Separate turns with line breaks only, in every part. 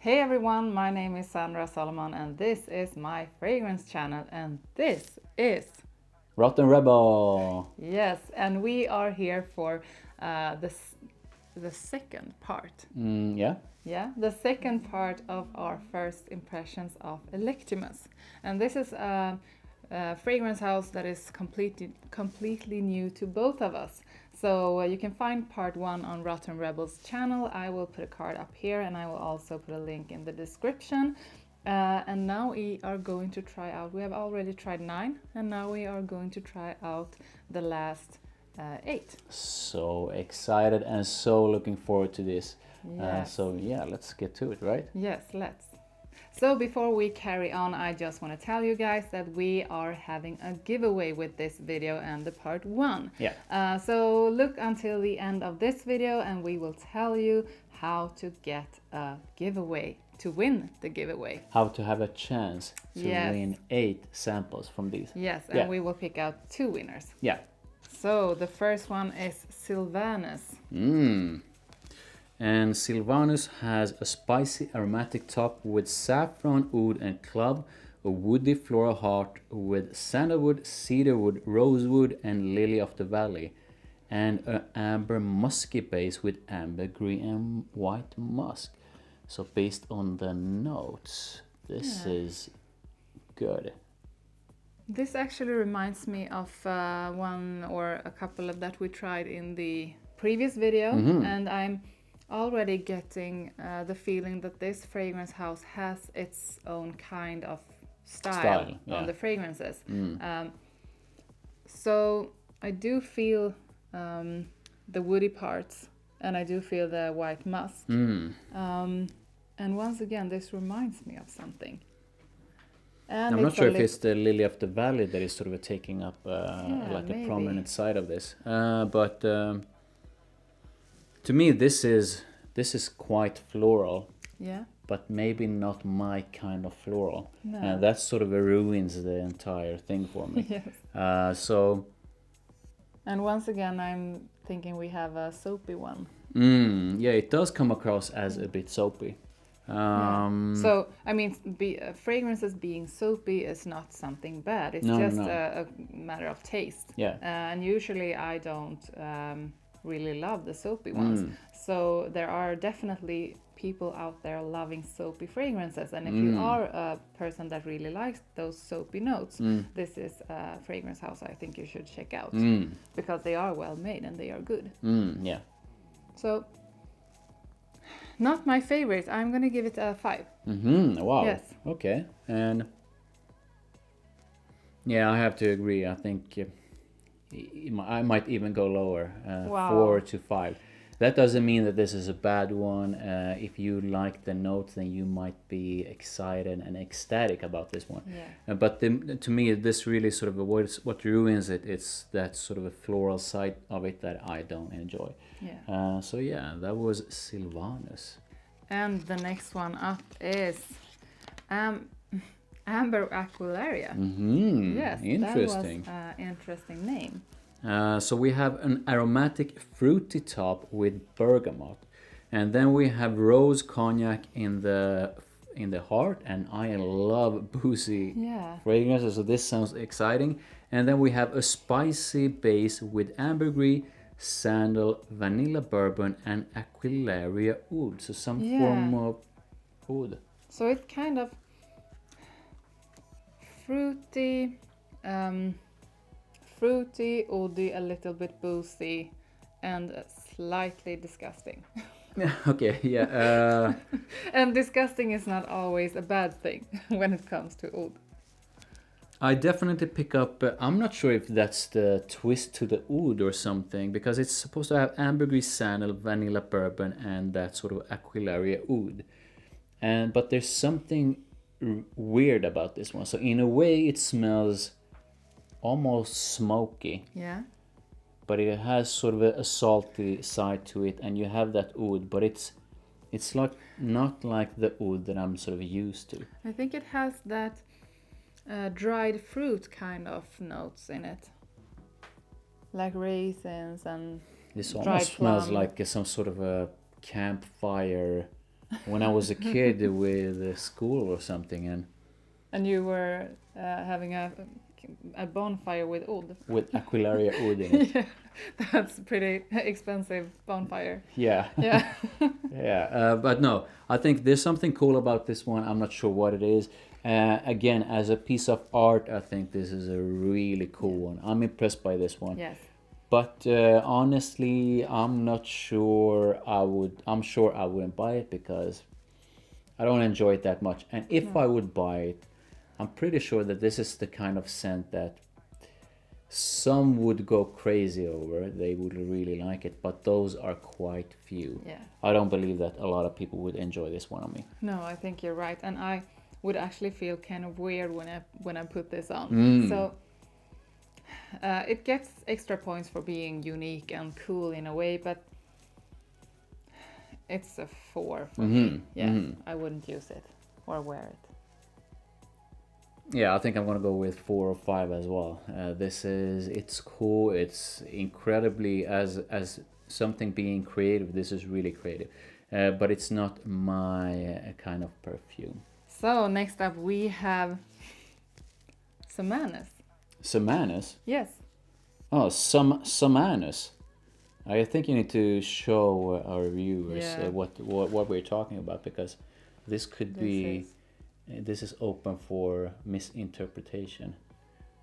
Hey everyone, my name is Sandra Solomon and this is my fragrance channel and this is...
Rotten Rebel!
Yes, and we are here for the second part.
Yeah?
Yeah, the second part of our first impressions of Electimuss. And this is a fragrance house that is completely new to both of us. So you can find part 1 on Rotten Rebel's channel. I will put a card up here and I will also put a link in the description. And now we are going to try out, we have already tried 9 and now we are going to try out the last 8.
So excited and so looking forward to this.
Yes.
So yeah, let's get to it, right?
Yes, let's. So before we carry on, I just want to tell you guys that we are having a giveaway with this video and the part 1.
Yeah.
So look until the end of this video and we will tell you how to get a giveaway, to win the giveaway.
How to have a chance to
Yes.
win 8 samples from these.
Yes, and
Yeah.
we will pick out 2 winners.
Yeah.
So the first one is Silvanus.
And Silvanus has a spicy aromatic top with saffron, oud and clove, a woody floral heart with sandalwood, cedarwood, rosewood and lily of the valley, and an amber musky base with ambergris and white musk. So based on the notes, this is good.
This actually reminds me of one or a couple of that we tried in the previous video, and I'm already getting the feeling that this fragrance house has its own kind of style
yeah.
on the fragrances. So I do feel the woody parts and I do feel the white musk. And once again, this reminds me of something. And
I'm not sure if it's the lily of the valley that is sort of taking up like
maybe
a prominent side of this, but to me this is quite floral,
yeah,
but maybe not my kind of floral.
No.
And that sort of ruins the entire thing for me.
yes.
So
And once again, I'm thinking we have a soapy one.
yeah, it does come across as a bit soapy.
So I mean, fragrances being soapy is not something bad. It's
No,
just
no.
A matter of taste.
Yeah.
And usually I don't really love the soapy ones. So there are definitely people out there loving soapy fragrances. And if you are a person that really likes those soapy notes, this is a fragrance house I think you should check out. Because they are well made and they are good.
Yeah.
So, not my favorite. I'm gonna give it a 5.
Wow.
Yes.
Okay. And yeah, I have to agree. I think I might even go lower,
Wow.
4 to 5. That doesn't mean that this is a bad one. If you like the notes, then you might be excited and ecstatic about this one.
Yeah.
But to me, this really sort of what ruins it. It's that sort of a floral side of it that I don't enjoy.
Yeah.
So yeah, that was Silvanus.
And the next one up is Amber Aquilaria. Yes,
Interesting.
that was an interesting name.
So we have an aromatic fruity top with bergamot, and then we have rose cognac in the heart, and I love boozy fragrances, so this sounds exciting. And then we have a spicy base with ambergris, sandal, vanilla bourbon, and Aquilaria oud, so some form of oud.
So it's kind of fruity, oudy, a little bit boozy, and slightly disgusting.
Okay, yeah.
And disgusting is not always a bad thing when it comes to oud.
I definitely pick up, I'm not sure if that's the twist to the oud or something, because it's supposed to have ambergris, sandal, vanilla bourbon, and that sort of Aquilaria oud. But there's something weird about this one. So in a way it smells almost smoky.
Yeah.
But it has sort of a salty side to it, and you have that oud, but it's like not like the oud that I'm sort of used to.
I think it has that dried fruit kind of notes in it, like raisins and
This
dried
almost smells
plum.
like some sort of a campfire when I was a kid with school or something,
And you were having a bonfire with oud.
with Aquilaria oud in it.
Yeah, that's pretty expensive bonfire.
Yeah.
Yeah.
Yeah, but no, I think there's something cool about this one. I'm not sure what it is. Again, as a piece of art, I think this is a really cool one. I'm impressed by this one.
Yes.
But honestly, I'm not sure I would. I'm sure I wouldn't buy it because I don't enjoy it that much. And if I would buy it, I'm pretty sure that this is the kind of scent that some would go crazy over. They would really like it, but those are quite few.
Yeah.
I don't believe that a lot of people would enjoy this one on me.
No, I think you're right, and I would actually feel kind of weird when I put this on. So it gets extra points for being unique and cool in a way, but it's a 4 for me. Yeah, I wouldn't use it or wear it.
Yeah, I think I'm gonna go with 4 or 5 as well. It's cool. It's incredibly as something being creative. This is really creative, but it's not my kind of perfume.
So next up we have Summanus.
Summanus.
Yes.
Oh, Summanus. I think you need to show our viewers what we're talking about, because this could be. This is open for misinterpretation.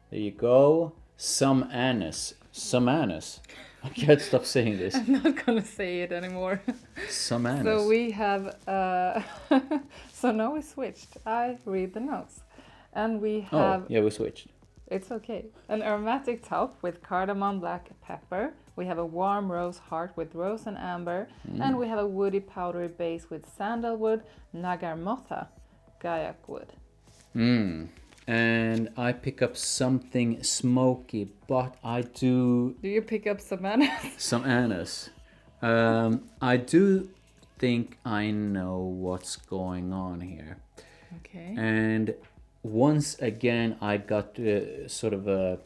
There you go. Summanus. I can't stop saying this.
I'm not gonna say it anymore.
Summanus.
So we have. So now we switched. I read the notes, and we have.
Oh, yeah, we switched.
It's okay. An aromatic top with cardamom black pepper. We have a warm rose heart with rose and amber, and we have a woody powdery base with sandalwood, nagarmotha, Gaiac wood.
And I pick up something smoky, but I do.
Do you pick up Summanus?
Summanus. I do think I know what's going on here.
Okay.
And once again, I got sort of a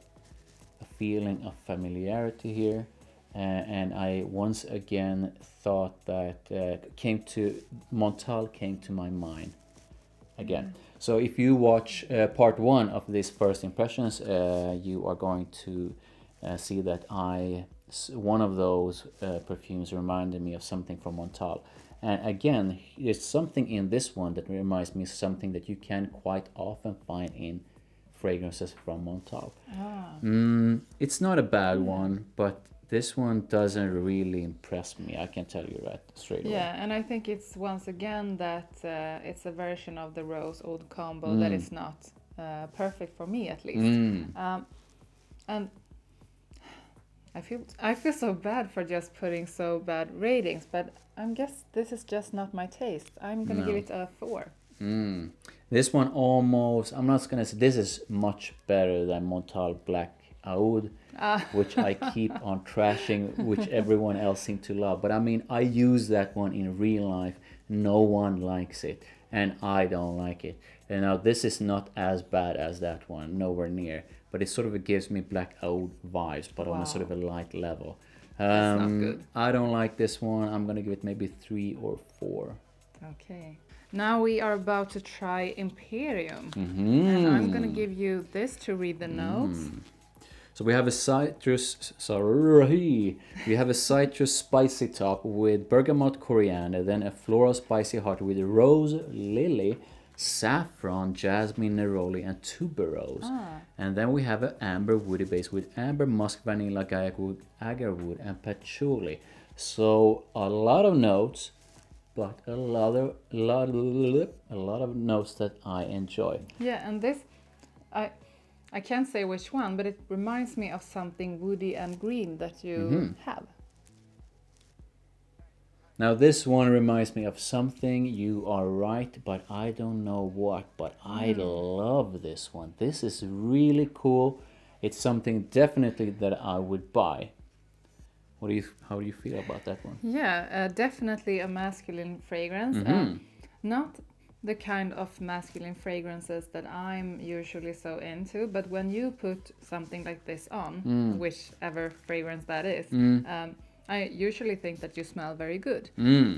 feeling of familiarity here. And I once again thought that Montal came to my mind again. So if you watch part 1 of this first impressions, you are going to see that one of those perfumes reminded me of something from Montal. And again, there's something in this one that reminds me of something that you can quite often find in fragrances from Montal. It's not a bad one, but this one doesn't really impress me. I can tell you that straight away.
Yeah, and I think it's once again that it's a version of the rose oud combo that is not perfect for me, at least. And I feel so bad for just putting so bad ratings, but I guess this is just not my taste. I'm gonna give it a 4.
This one almost. I'm not gonna say this is much better than Montal Black Oud, which I keep on trashing, which everyone else seems to love. But I mean, I use that one in real life. No one likes it, and I don't like it. And now this is not as bad as that one, nowhere near. But it sort of gives me Black Oud vibes, but on a sort of a light level.
That's not good.
I don't like this one. I'm gonna give it maybe 3 or 4.
Okay. Now we are about to try Imperium, and I'm gonna give you this to read the notes.
So we have a citrus, we have a citrus spicy top with bergamot coriander, then a floral spicy heart with rose, lily, saffron, jasmine, neroli, and tuberose. And then we have an amber woody base with amber, musk, vanilla, gaiac wood, agar wood, and patchouli. So a lot of notes, but a lot of notes that I enjoy.
Yeah, and this, I can't say which one, but it reminds me of something woody and green that you have.
Now this one reminds me of something, you are right, but I don't know what, but I love this one. This is really cool. It's something definitely that I would buy. How do you feel about that one?
Yeah, definitely a masculine fragrance. Not the kind of masculine fragrances that I'm usually so into, but when you put something like this on, whichever fragrance that is, I usually think that you smell very good.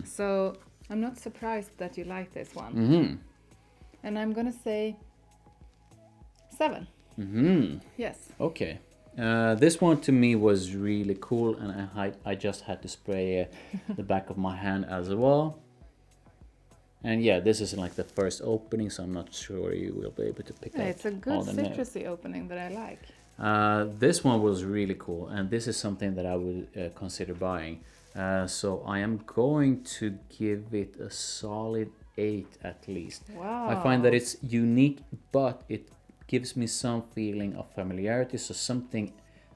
So I'm not surprised that you like this one.
Mm-hmm.
And I'm gonna say 7.
Mm-hmm.
Yes.
Okay. This one to me was really cool, and I just had to spray the back of my hand as well. And yeah, this is like the first opening, so I'm not sure you will be able to pick up
It's a good
all the notes.
citrusy opening that I like.
This one was really cool, and this is something that I would consider buying. So I am going to give it a solid 8 at least.
Wow.
I find that it's unique, but it gives me some feeling of familiarity. So something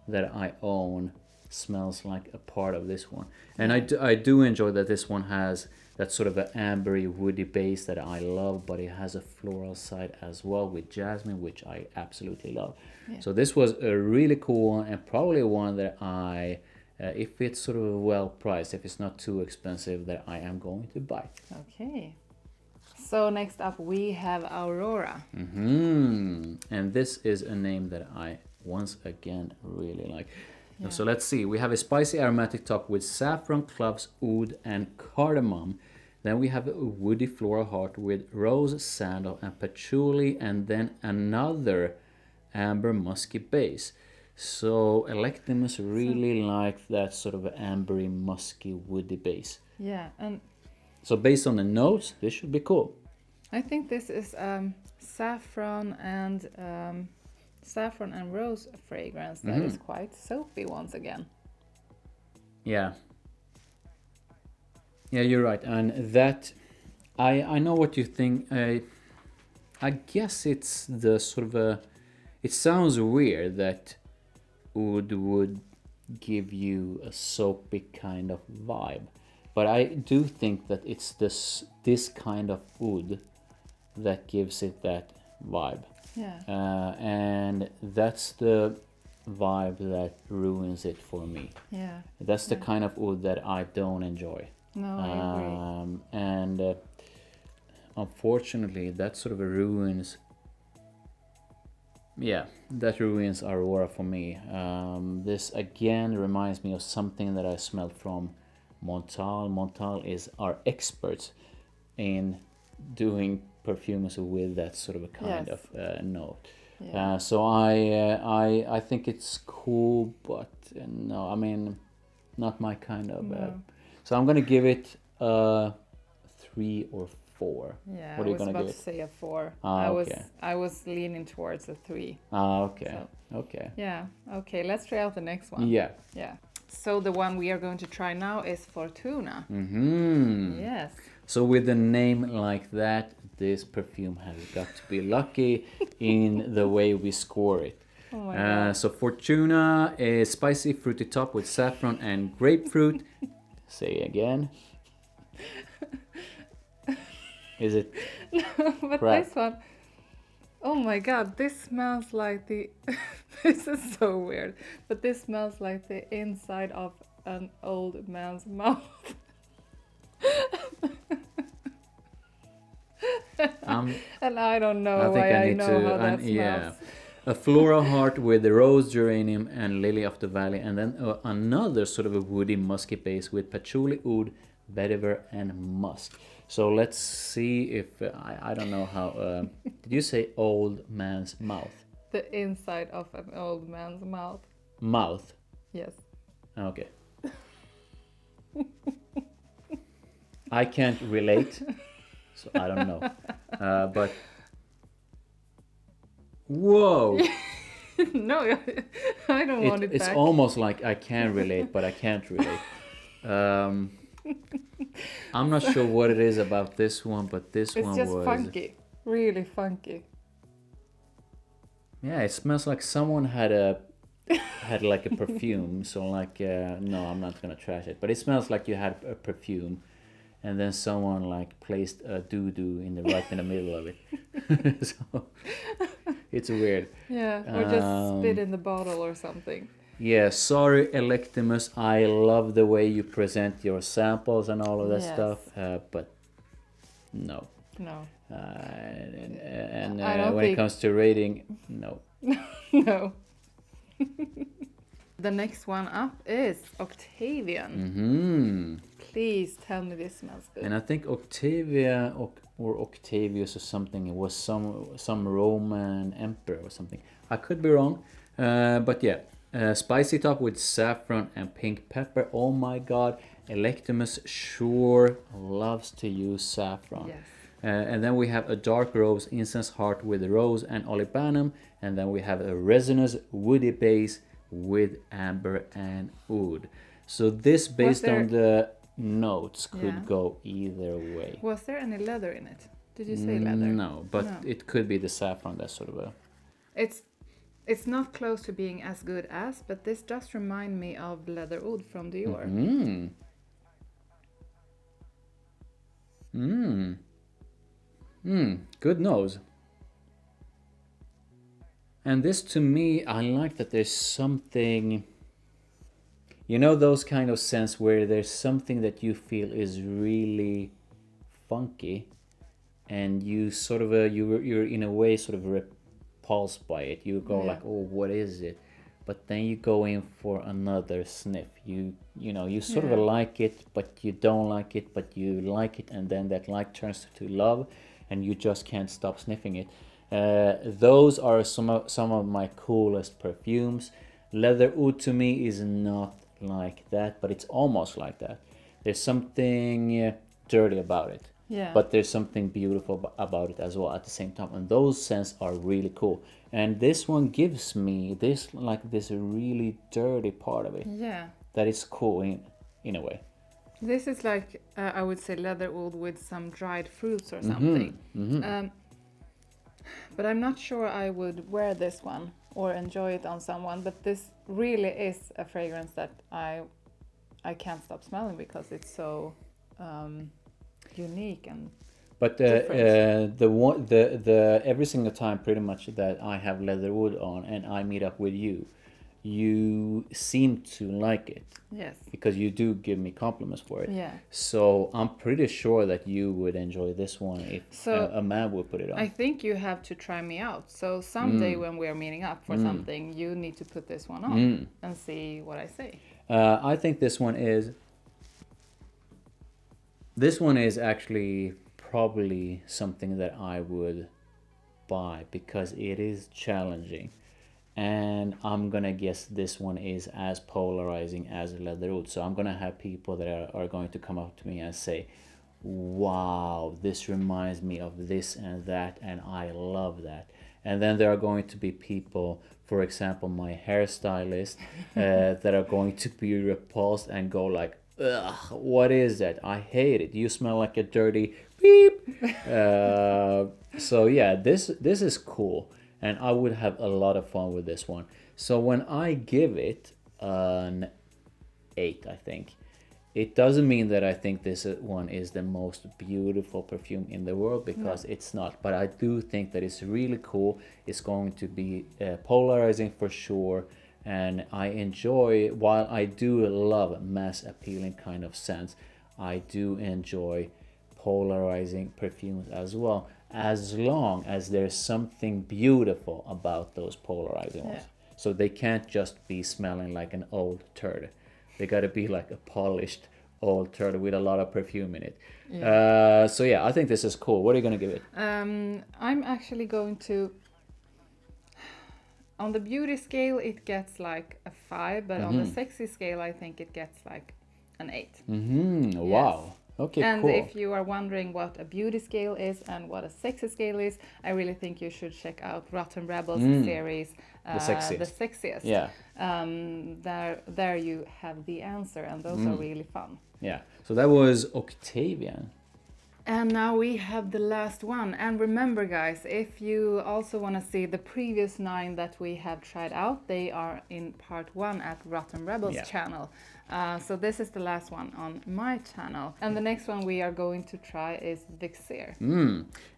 that I own smells like a part of this one. And I do enjoy that this one has that sort of an ambery woody base that I love, but it has a floral side as well with jasmine, which I absolutely love.
Yeah.
So this was a really cool one, and probably one that I, if it's sort of well priced, if it's not too expensive, that I am going to buy.
Okay. So next up we have Aurora.
And this is a name that I once again really like.
Yeah.
So let's see. We have a spicy aromatic top with saffron, cloves, oud, and cardamom. Then we have a woody floral heart with rose, sandal, and patchouli, and then another amber musky base. So Electimuss really liked that sort of ambery, musky, woody base.
Yeah, and
So based on the notes, this should be cool.
I think this is saffron and rose fragrance that is quite soapy once again.
Yeah. Yeah, you're right. And that, I know what you think. I guess it's the sort of a, it sounds weird that oud would give you a soapy kind of vibe. But I do think that it's this kind of oud that gives it that vibe.
Yeah.
And that's the vibe that ruins it for me.
Yeah.
That's the kind of oud that I don't enjoy.
No, I agree.
And unfortunately, that sort of ruins. Yeah, that ruins Aurora for me. This again reminds me of something that I smelled from Montal. Montal is our experts in doing perfumes with that sort of a kind of note.
Yeah.
So I think it's cool, but no, I mean, not my kind of.
No.
So I'm gonna give it a 3 or 4.
Yeah,
What are
I
you
was
gonna
about
give
to
it?
say a 4.
Okay.
I was leaning towards a 3.
Okay.
So,
Okay.
yeah. Okay, let's try out the next one.
Yeah.
Yeah. So the one we are going to try now is Fortuna. Yes.
So with a name like that, this perfume has got to be lucky in the way we score it.
Oh my God.
So Fortuna is spicy fruity top with saffron and grapefruit. Say again. Is it?
But
crap?
this one, oh my God, this smells like the, this is so weird, but this smells like the inside of an old man's mouth. And I don't know why I know how that smells.
Yeah. A floral heart with the rose, geranium, and lily of the valley, and then another sort of a woody, musky base with patchouli, oud, vetiver, and musk. So let's see if I don't know how. Did you say old man's mouth?
The inside of an old man's mouth.
Mouth.
Yes.
Okay. I can't relate, so I don't know. But whoa.
No, I don't want it
It's
back.
almost like I can relate, but I can't relate. I'm not sure what it is about this one, but this
It's
one
just
was
funky, really funky.
Yeah, it smells like someone had like a perfume. So like no, I'm not gonna trash it, but it smells like you had a perfume, and then someone like placed a doo-doo right in the middle of it. So it's weird.
Yeah, or just spit in the bottle or something.
Yeah, sorry Electimuss, I love the way you present your samples and all of that
Yes.
stuff, but no.
No.
And
I don't
when it
think-
comes to rating, no.
No. The next one up is Octavian. please tell me this smells good.
And I think Octavia or Octavius or something, it was some Roman emperor or something. I could be wrong, but yeah. Spicy top with saffron and pink pepper. Oh my god, Electimuss sure loves to use saffron.
Yes.
And then we have a dark rose incense heart with rose and olibanum. And then we have a resinous woody base with amber and oud. So this, based on the notes, could go either way.
Was there any leather in it? Did you say leather?
No, but it could be the saffron. That's sort of a...
It's not close to being as good as, but this does remind me of leather oud from Dior.
Good nose. And this, to me, I like that there's something, you know, those kind of scents where there's something that you feel is really funky, and you sort of you're in a way sort of repulsed by it. You go like, oh, what is it? But then you go in for another sniff. You know, you sort of like it, but you don't like it, but you like it, and then that like turns to love, and you just can't stop sniffing it. Those are some of my coolest perfumes. Leather oud to me is not like that, but it's almost like that. There's something dirty about it, but there's something beautiful about it as well at the same time, and those scents are really cool. And this one gives me this really dirty part of it. That is cool in a way.
This is like I would say leather oud with some dried fruits or something. But I'm not sure I would wear this one or enjoy it on someone. But this really is a fragrance that I can't stop smelling because it's so unique and.
But the every single time pretty much that I have leather oud on and I meet up with you, you seem to like it.
Yes.
Because you do give me compliments for it.
Yeah.
So I'm pretty sure that you would enjoy this one if a man would put it on.
I think you have to try me out. So someday when we are meeting up for something, you need to put this one on and see what I say.
I think this one is actually probably something that I would buy because it is challenging. And I'm gonna guess this one is as polarizing as leather oud. So I'm gonna have people that are going to come up to me and say, wow, this reminds me of this and that, and I love that. And then there are going to be people, for example, my hairstylist, that are going to be repulsed and go like, ugh, what is that? I hate it. You smell like a dirty beep. So yeah, this is cool. And I would have a lot of fun with this one. So when I give it an 8, I think, it doesn't mean that I think this one is the most beautiful perfume in the world, because it's not. But I do think that it's really cool. It's going to be polarizing for sure. And I enjoy, while I do love mass appealing kind of scents, I do enjoy polarizing perfumes as well, as long as there's something beautiful about those polarizing ones. So they can't just be smelling like an old turd. They gotta be like a polished old turd with a lot of perfume in it. So yeah, I think this is cool. What are you gonna give it?
I'm actually going to, on the beauty scale it gets like a 5, but on the sexy scale I think it gets like an 8.
Wow. Okay,
and
cool.
if you are wondering what a beauty scale is and what a sexy scale is, I really think you should check out Rotten Rebels series, the sexiest.
Yeah.
There you have the answer, and those are really fun.
Yeah. So that was Octavian.
And now we have the last one. And remember, guys, if you also want to see the previous 9 that we have tried out, they are in part 1 at Rotten Rebels channel. So this is the last one on my channel. And the next one we are going to try is Vixere.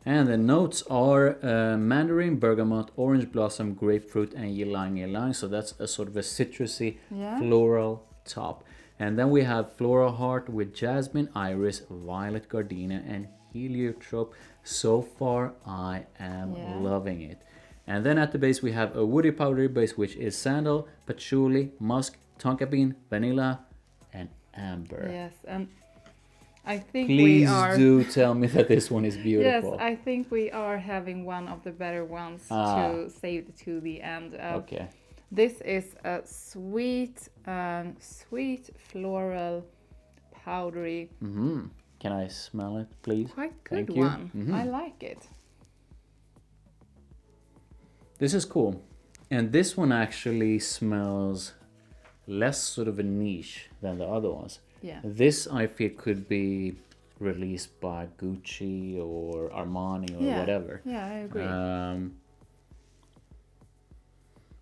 And the notes are mandarin, bergamot, orange blossom, grapefruit, and ylang ylang. So that's a sort of a citrusy floral top. And then we have floral heart with jasmine, iris, violet gardenia, and heliotrope. So far, I am loving it. And then at the base, we have a woody powdery base, which is sandal, patchouli, musk, tonka bean, vanilla, and amber.
Yes, and I think
Please
we are.
do tell me that this one is beautiful.
Yes, I think we are having one of the better ones to save to the end.
Okay.
This is a sweet, sweet floral, powdery.
Mm-hmm. Can I smell it, please?
Quite good
Thank you.
one.
Mm-hmm.
I like it.
This is cool. And this one actually smells less sort of a niche than the other ones.
Yeah.
This I feel could be released by Gucci or Armani or whatever.
Yeah, I agree.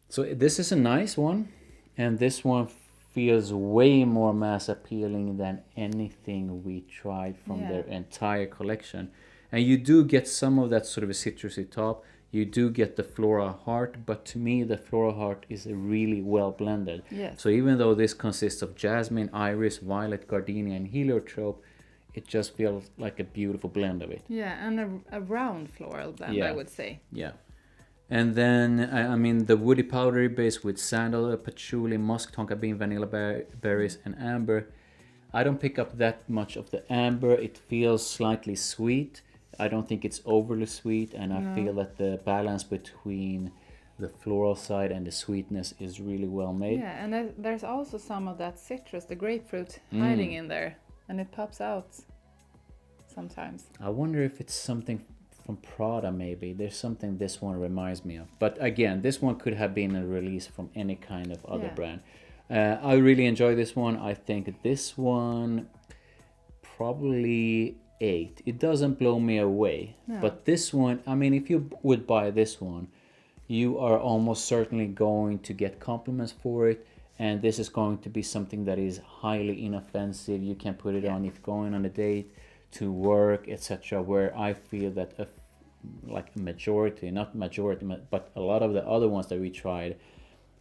So this is a nice one, and this one feels way more mass appealing than anything we tried from their entire collection. And you do get some of that sort of a citrusy top. You do get the floral heart, but to me the floral heart is really well blended.
Yes.
So even though this consists of jasmine, iris, violet, gardenia, and heliotrope, it just feels like a beautiful blend of it.
Yeah, and a round floral blend, I would say.
Yeah. And then, I mean, the woody powdery base with sandal, patchouli, musk, tonka bean, vanilla berries, and amber. I don't pick up that much of the amber. It feels slightly sweet. I don't think it's overly sweet, and I feel that the balance between the floral side and the sweetness is really well made.
Yeah, and there's also some of that citrus, the grapefruit, hiding in there, and it pops out sometimes.
I wonder if it's something from Prada, maybe. There's something this one reminds me of. But again, this one could have been a release from any kind of other brand. I really enjoy this one. I think this one probably 8. It doesn't blow me away. No. But this one, I mean, if you would buy this one, you are almost certainly going to get compliments for it. And this is going to be something that is highly inoffensive. You can put it on if going on a date, to work, etc., where I feel that like a majority, not majority, but a lot of the other ones that we tried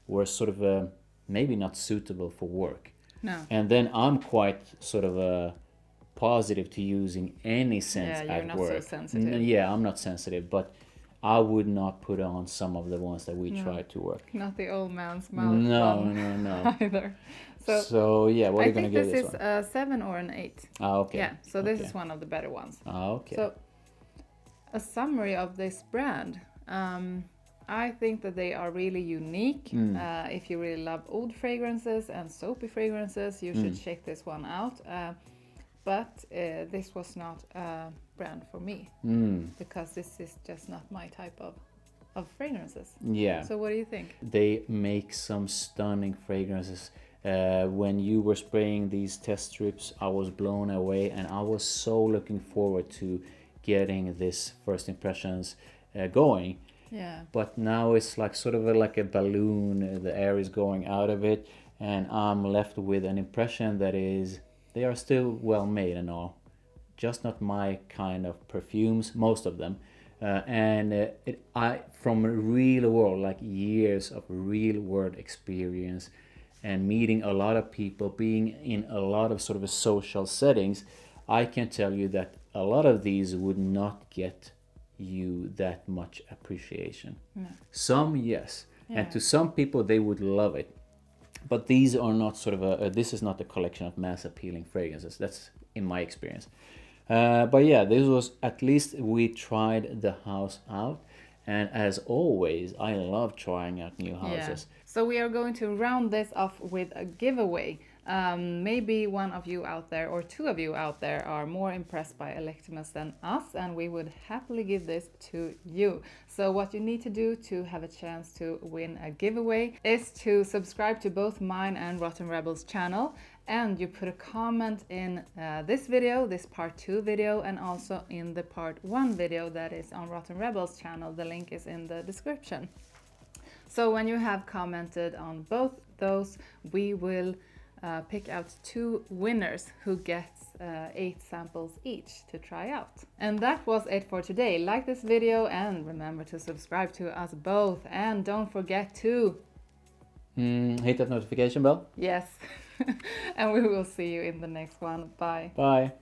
were sort of maybe not suitable for work.
No.
And then I'm quite sort of positive to using any scents at work. Yeah, you're not so sensitive. Yeah, I'm not sensitive, but I would not put on some of the ones that we tried to work.
Not the old man's mouth.
No.
Either.
So yeah, what are you going to give this one?
I think this is a 7 or an 8.
Okay.
Yeah, so this is one of the better ones.
Okay.
So a summary of this brand. I think that they are really unique. If you really love oud fragrances and soapy fragrances, you should check this one out. But this was not a brand for me because this is just not my type of fragrances.
Yeah.
So what do you think?
They make some stunning fragrances. When you were spraying these test strips, I was blown away, and I was so looking forward to getting this first impressions going.
Yeah.
But now it's like sort of like a balloon. The air is going out of it, and I'm left with an impression that is, they are still well made and all, just not my kind of perfumes, most of them. I from real world, like years of real world experience and meeting a lot of people, being in a lot of sort of social settings, I can tell you that a lot of these would not get you that much appreciation. No. Some, yes. Yeah. And to some people, they would love it. But these are not sort of this is not a collection of mass appealing fragrances. That's in my experience. But yeah, this was, at least we tried the house out. And as always, I love trying out new houses.
Yeah. So we are going to round this off with a giveaway. Maybe one of you out there or two of you out there are more impressed by Electimuss than us, and we would happily give this to you. So what you need to do to have a chance to win a giveaway is to subscribe to both mine and Rotten Rebels channel, and you put a comment in this video, this part 2 video, and also in the part 1 video that is on Rotten Rebels channel. The link is in the description. So when you have commented on both those, we will pick out 2 winners who gets 8 samples each to try out. And that was it for today. Like this video and remember to subscribe to us both, and don't forget to
hit that notification bell.
Yes. And we will see you in the next one. Bye.
Bye.